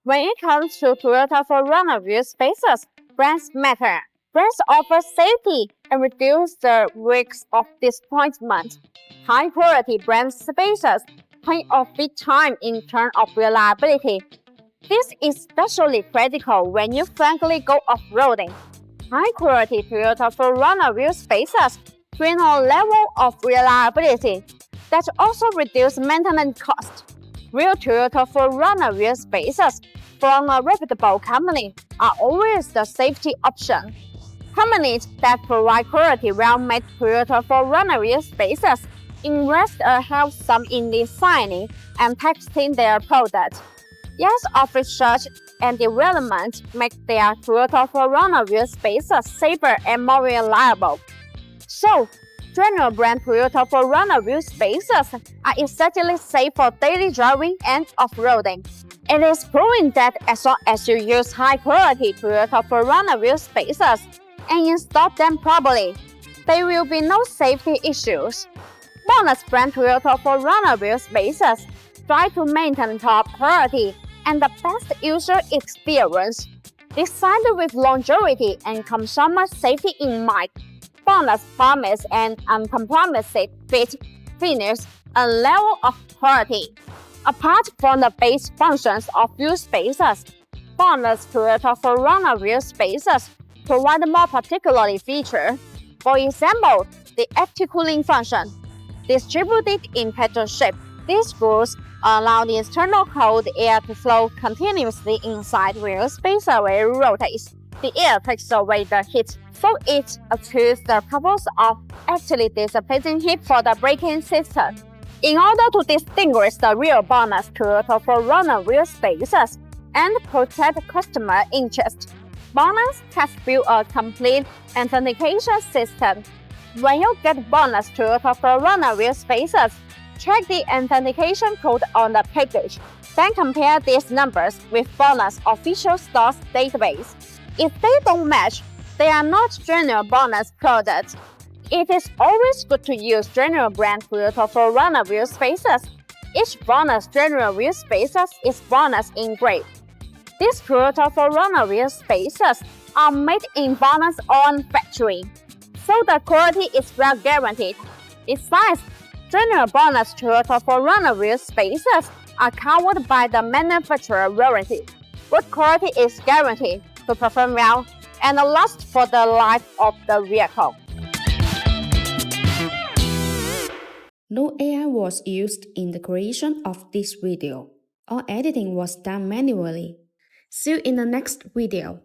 When it comes to Toyota 4Runner wheel spaces, brands matter. Brands offer safety and reduce the risks of disappointment. High-quality brand spaces pay off big time in terms of reliability. This is especially critical when you frankly go off-roading. High-quality Toyota 4Runner wheel spaces bring a level of reliability that also reduce maintenance costs. Real Toyota 4Runner wheel spaces from a reputable company are always the safety option. Companies that provide quality well-made Toyota 4Runner wheel spaces invest a health sum in designing and testing their products. Years of research and development make their Toyota 4Runner wheel spaces safer and more reliable. So, general brand Toyota 4Runner wheel spaces are essentially safe for daily driving and off-roading. It is proven that as long as you use high-quality Toyota 4Runner wheel spaces and install them properly, there will be no safety issues. BONOSS brand Toyota 4Runner wheel spaces try to maintain top quality and the best user experience. Designed with longevity and consumer safety in mind, BONOSS promise an uncompromised fit, finish, and level of quality. Apart from the base functions of wheel spaces, BONOSS Toyota 4Runner wheel spaces provide more particular features. For example, the active cooling function. Distributed in petrol shape, these screws allow the external cold air to flow continuously inside wheel space while it rotates. The air takes away the heat, so it achieves the purpose of actually dissipating heat for the braking system. In order to distinguish the real BONOSS Toyota 4Runner wheel spaces and protect customer interest, BONOSS has built a complete authentication system. When you get BONOSS Toyota 4Runner wheel spaces, check the authentication code on the package. Then compare these numbers with BONOSS official stores database. If they don't match, they are not genuine BONOSS products. It is always good to use general brand Toyota 4Runner wheel spaces. Each BONOSS general wheel spaces is BONOSS engraved. These Toyota 4Runner wheel spaces are made in BONOSS own factory, so the quality is well guaranteed. Besides, general BONOSS Toyota 4Runner wheel spaces are covered by the manufacturer warranty. Good quality is guaranteed to perform well and last for the life of the vehicle. No AI was used in the creation of this video. All editing was done manually. See you in the next video.